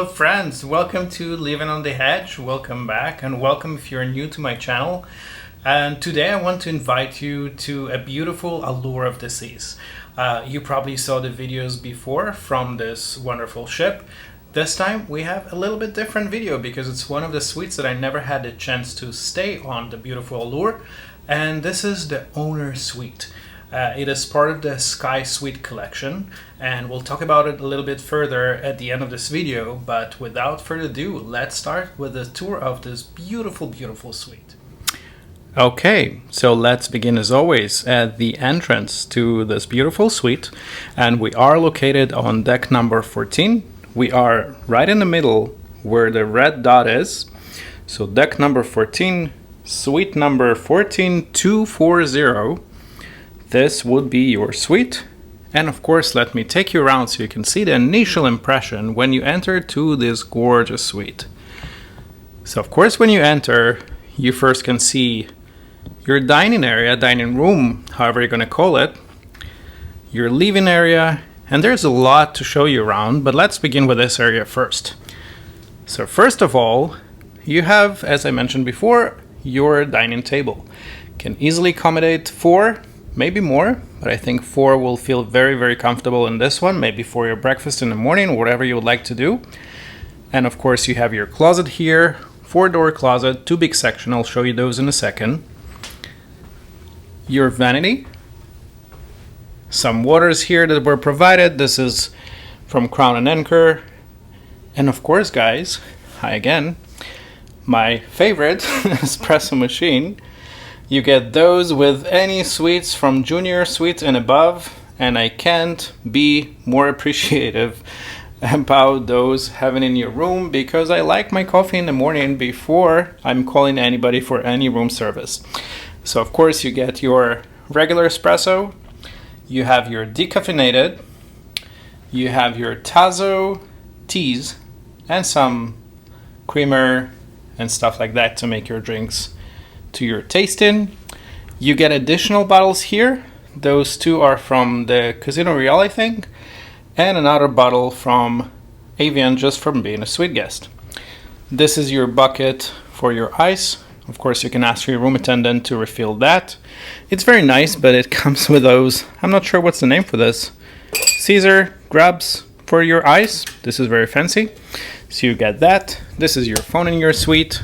Hello friends, welcome to Living on the Edge. Welcome back and welcome if you're new to my channel. And today I want to invite you to a beautiful Allure of the Seas. You probably saw the videos before from this wonderful ship. This time we have a little bit different video because it's one of the suites that I never had the chance to stay on the beautiful Allure. And this is the owner suite. It is part of the Sky Suite collection, and we'll talk about it a little bit further at the end of this video, but without further ado, let's start with a tour of this beautiful suite. Okay, so let's begin as always at the entrance to this beautiful suite, and we are located on deck number 14. We are right in the middle where the red dot is, so deck number 14, suite number 14240. This would be your suite. And of course, let me take you around so you can see the initial impression when you enter to this gorgeous suite. So of course, when you enter, you first can see your dining area, dining room, however you're going to call it, your living area, and there's a lot to show you around, but let's begin with this area first. So first of all, you have, as I mentioned before, your dining table. Can easily accommodate 4, maybe more, but I think 4 will feel very comfortable in this one, maybe for your breakfast in the morning, whatever you would like to do. And of course you have your closet here, 4-door closet, 2 big section, I'll show you those in a second. Your vanity, some waters here that were provided, this is from Crown and Anchor. And of course guys, hi again, my favorite espresso machine. You get those with any suites from junior suites and above, and I can't be more appreciative about those having in your room because I like my coffee in the morning before I'm calling anybody for any room service. So of course you get your regular espresso, you have your decaffeinated, you have your Tazo teas and some creamer and stuff like that to make your drinks to your tasting. You get additional bottles here. Those 2 are from the Casino Real, I think, and another bottle from Avian just from being a suite guest. This is your bucket for your ice. Of course, you can ask your room attendant to refill that. It's very nice, but it comes with those, I'm not sure what's the name for this, Caesar grabs for your ice. This is very fancy. So you get that. This is your phone in your suite.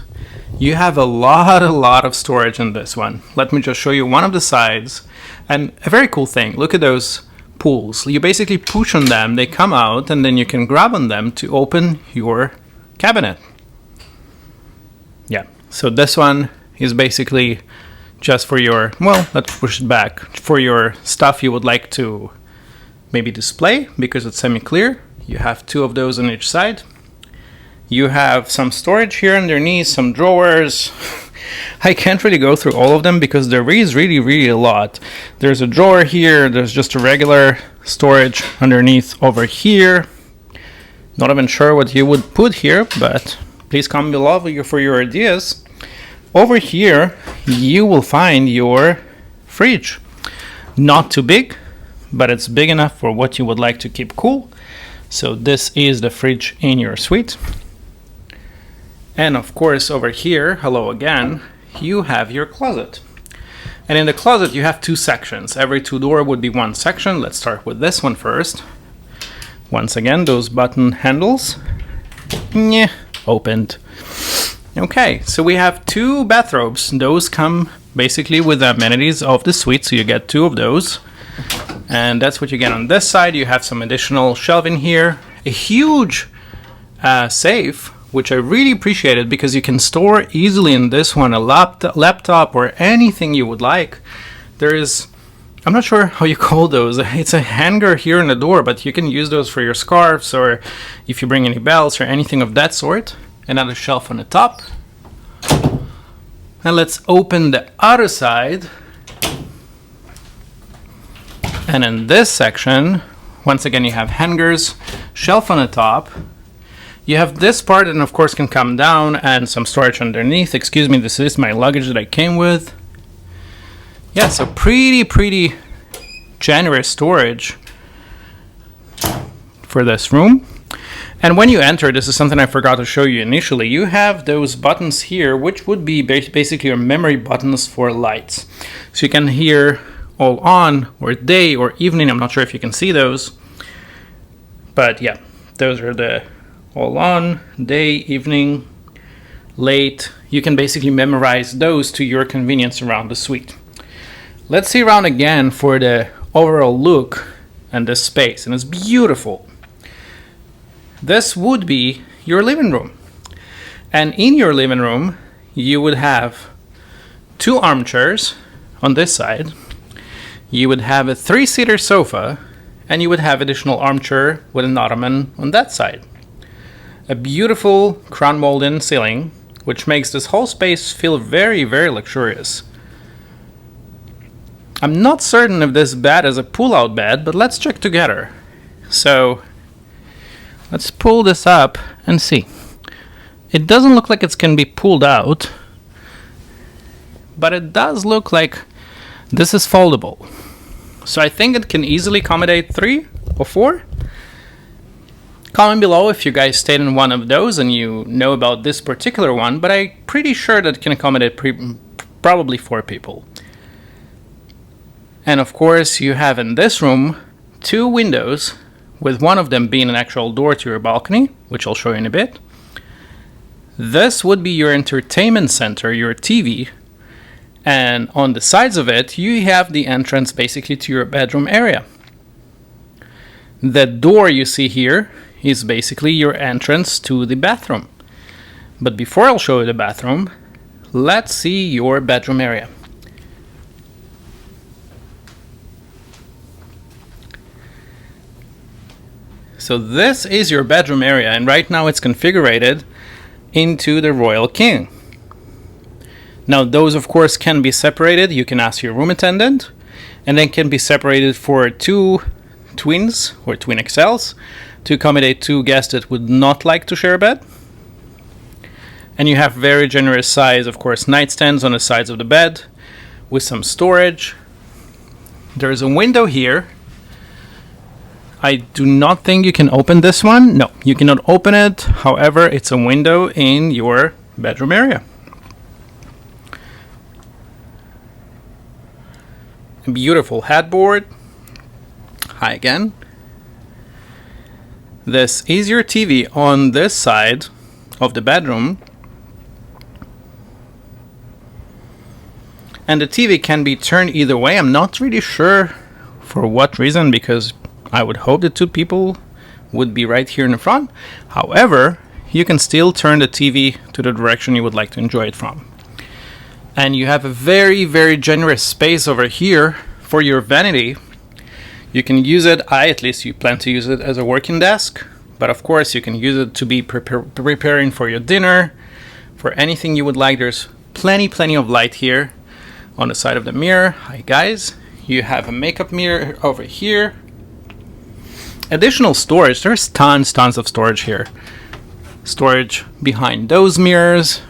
You have a lot of storage in this one. Let me just show you one of the sides. And a very cool thing, look at those pulls. You basically push on them, they come out, and then you can grab on them to open your cabinet. Yeah, so this one is basically just for your, well, let's push it back, for your stuff you would like to maybe display because it's semi-clear. You have 2 of those on each side. You have some storage here underneath, some drawers. I can't really go through all of them because there is really a lot. There's a drawer here, there's just a regular storage underneath over here. Not even sure what you would put here, but please comment below for your ideas. Over here, you will find your fridge. Not too big, but it's big enough for what you would like to keep cool. So this is the fridge in your suite. And of course over here, hello again, you have your closet. And in the closet you have 2 sections. Every 2-door would be 1 section. Let's start with this one first. Once again, those button handles. Yeah, opened. Okay, so we have 2 bathrobes. Those come basically with the amenities of the suite, so you get 2 of those. And that's what you get on this side. You have some additional shelving here. A huge safe, which I really appreciated because you can store easily in this one a laptop or anything you would like. There is, I'm not sure how you call those. It's a hanger here in the door, but you can use those for your scarves or if you bring any belts or anything of that sort. Another shelf on the top. And let's open the other side. And in this section, once again, you have hangers, shelf on the top. You have this part and of course can come down and some storage underneath. Excuse me, this is my luggage that I came with. Yeah, so pretty generous storage for this room. And when you enter, this is something I forgot to show you initially, you have those buttons here, which would be basically your memory buttons for lights. So you can hear all on, or day, or evening. I'm not sure if you can see those. But yeah, those are the all on, day, evening, late. You can basically memorize those to your convenience around the suite. Let's see around again for the overall look and this space, and it's beautiful. This would be your living room. And in your living room, you would have 2 armchairs on this side. You would have a 3-seater sofa, and you would have additional armchair with an ottoman on that side. A beautiful crown molded ceiling, which makes this whole space feel very, very luxurious. I'm not certain if this bed is a pull-out bed, but let's check together. So let's pull this up and see. It doesn't look like it can be pulled out, but it does look like this is foldable. So I think it can easily accommodate 3 or 4. Comment below if you guys stayed in one of those and you know about this particular one, but I'm pretty sure that it can accommodate probably 4 people. And of course you have in this room 2 windows, with one of them being an actual door to your balcony, which I'll show you in a bit. This would be your entertainment center, your TV, and on the sides of it you have the entrance basically to your bedroom area. The door you see here is basically your entrance to the bathroom. But before I'll show you the bathroom, let's see your bedroom area. So this is your bedroom area, and right now it's configured into the Royal King. Now those of course can be separated. You can ask your room attendant, and then can be separated for 2 twins or twin XLs to accommodate 2 guests that would not like to share a bed. And you have very generous size, of course, nightstands on the sides of the bed with some storage. There's a window here. I do not think you can open this one. No, you cannot open it. However, it's a window in your bedroom area. A beautiful headboard. Hi again. This is your TV on this side of the bedroom. And the TV can be turned either way. I'm not really sure for what reason, because I would hope the 2 people would be right here in the front. However, you can still turn the TV to the direction you would like to enjoy it from. And you have a very, very generous space over here for your vanity. You can use it, at least you plan to use it as a working desk, but of course you can use it to be preparing for your dinner, for anything you would like. There's plenty of light here on the side of the mirror. Hi guys. You have a makeup mirror over here. Additional storage, there's tons of storage here. Storage behind those mirrors.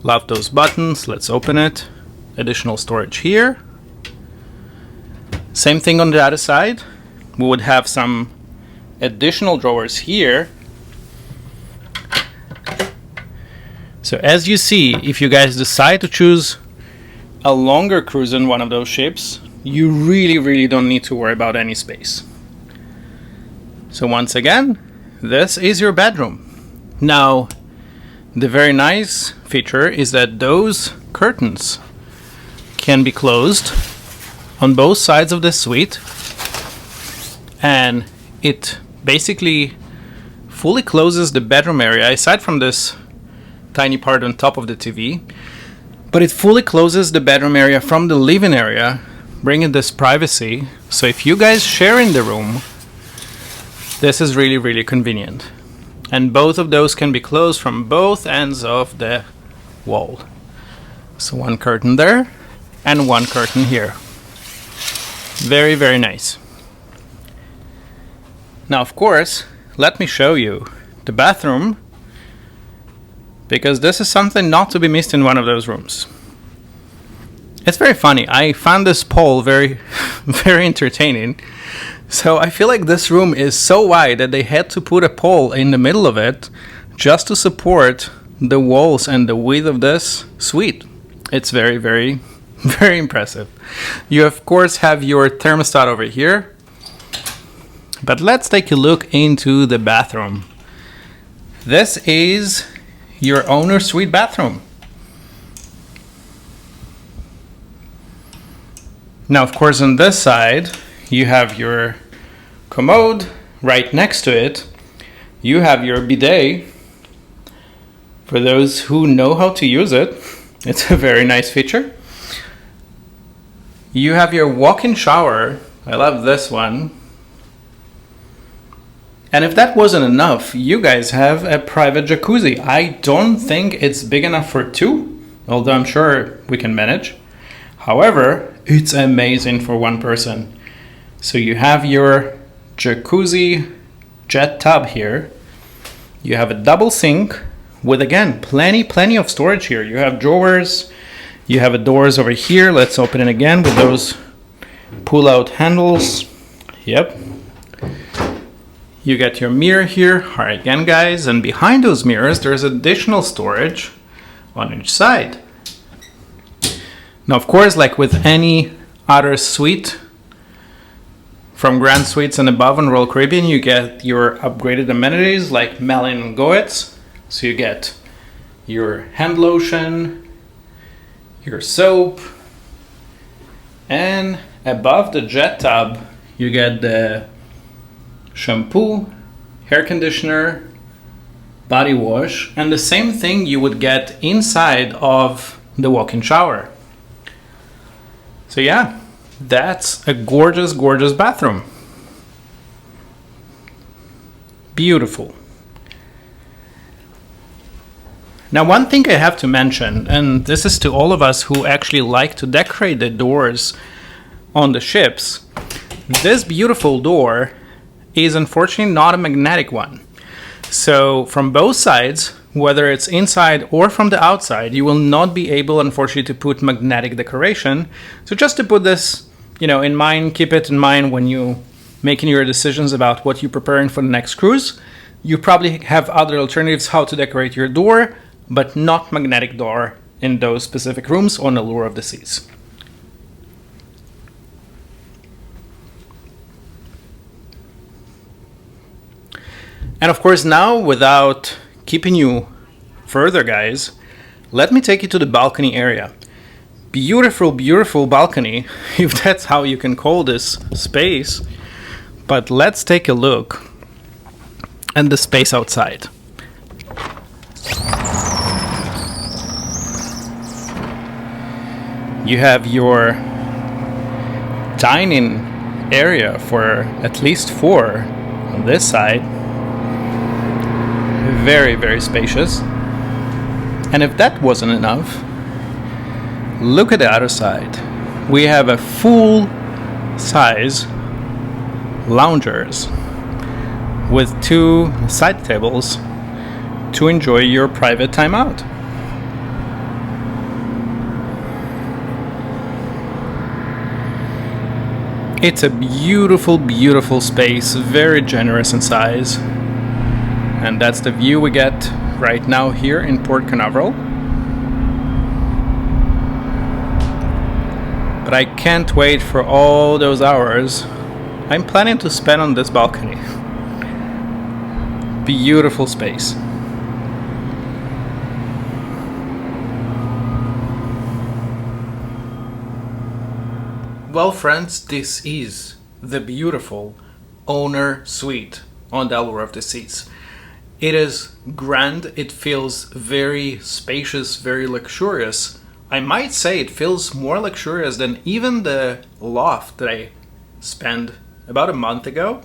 Love those buttons. Let's open it. Additional storage here. Same thing on the other side. We would have some additional drawers here. So as you see, if you guys decide to choose a longer cruise in one of those ships, you really don't need to worry about any space. So once again, this is your bedroom. Now, the very nice feature is that those curtains can be closed on both sides of the suite, and it basically fully closes the bedroom area, aside from this tiny part on top of the TV, but it fully closes the bedroom area from the living area, bringing this privacy. So if you guys share in the room, this is really convenient. And both of those can be closed from both ends of the wall. So one curtain there and one curtain here. Very nice. Now of course, let me show you the bathroom, because this is something not to be missed in one of those rooms. It's very funny. I found this poll very very entertaining. So I feel like this room is so wide that they had to put a pole in the middle of it just to support the walls and the width of this suite. It's very, very, very impressive. You of course have your thermostat over here. But let's take a look into the bathroom. This is your owner suite bathroom. Now, of course, on this side, you have your commode. Right next to it, you have your bidet. For those who know how to use it, it's a very nice feature. You have your walk-in shower. I love this one. And if that wasn't enough, you guys have a private jacuzzi. I don't think it's big enough for two, although I'm sure we can manage. However, it's amazing for one person. So you have your jacuzzi jet tub here. You have a double sink with, again, plenty of storage here. You have drawers. You have doors over here. Let's open it again with those pull-out handles. Yep. You get your mirror here. All right, again, guys. And behind those mirrors, there's additional storage on each side. Now, of course, like with any other suite from Grand Suites and above on Royal Caribbean, you get your upgraded amenities like Melon and Goetz. So you get your hand lotion, your soap, and above the jet tub, you get the shampoo, hair conditioner, body wash, and the same thing you would get inside of the walk-in shower. So yeah, that's a gorgeous, gorgeous bathroom. Beautiful. Now, one thing I have to mention, and this is to all of us who actually like to decorate the doors on the ships, this beautiful door is unfortunately not a magnetic one. So from both sides, whether it's inside or from the outside, you will not be able, unfortunately, to put magnetic decoration. So just to put this, in mind, keep it in mind when you making your decisions about what you're preparing for the next cruise. You probably have other alternatives how to decorate your door, but not magnetic door in those specific rooms on Allure of the Seas. And of course, now, without keeping you further, guys, let me take you to the balcony area. Beautiful, beautiful balcony, if that's how you can call this space. But let's take a look at the space outside. You have your dining area for at least 4 on this side. Very, very spacious. And if that wasn't enough, look at the other side. We have a full size loungers with 2 side tables to enjoy your private time out. It's a beautiful, beautiful space, very generous in size. And that's the view we get right now here in Port Canaveral. But I can't wait for all those hours I'm planning to spend on this balcony. Beautiful space. Well, friends, this is the beautiful owner suite on the Allure of the Seas. It is grand, it feels very spacious, very luxurious. I might say it feels more luxurious than even the loft that I spent about a month ago.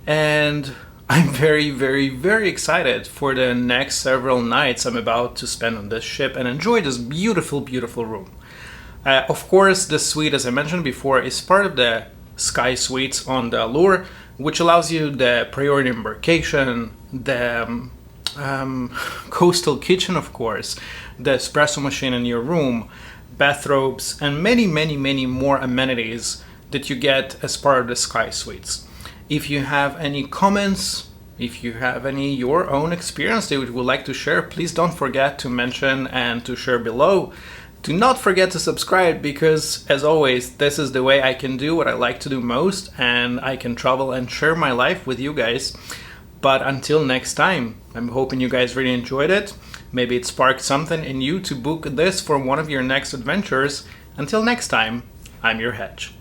And I'm very, very, very excited for the next several nights I'm about to spend on this ship and enjoy this beautiful, beautiful room. Of course, the suite, as I mentioned before, is part of the Sky Suites on the Allure, which allows you the priority embarkation, the coastal kitchen, of course, the espresso machine in your room, bathrobes, and many, many, many more amenities that you get as part of the Sky Suites. If you have any comments, if you have any your own experience that you would like to share, please don't forget to mention and to share below. Do not forget to subscribe because, as always, this is the way I can do what I like to do most, and I can travel and share my life with you guys. But until next time, I'm hoping you guys really enjoyed it. Maybe it sparked something in you to book this for one of your next adventures. Until next time, I'm your Hedge.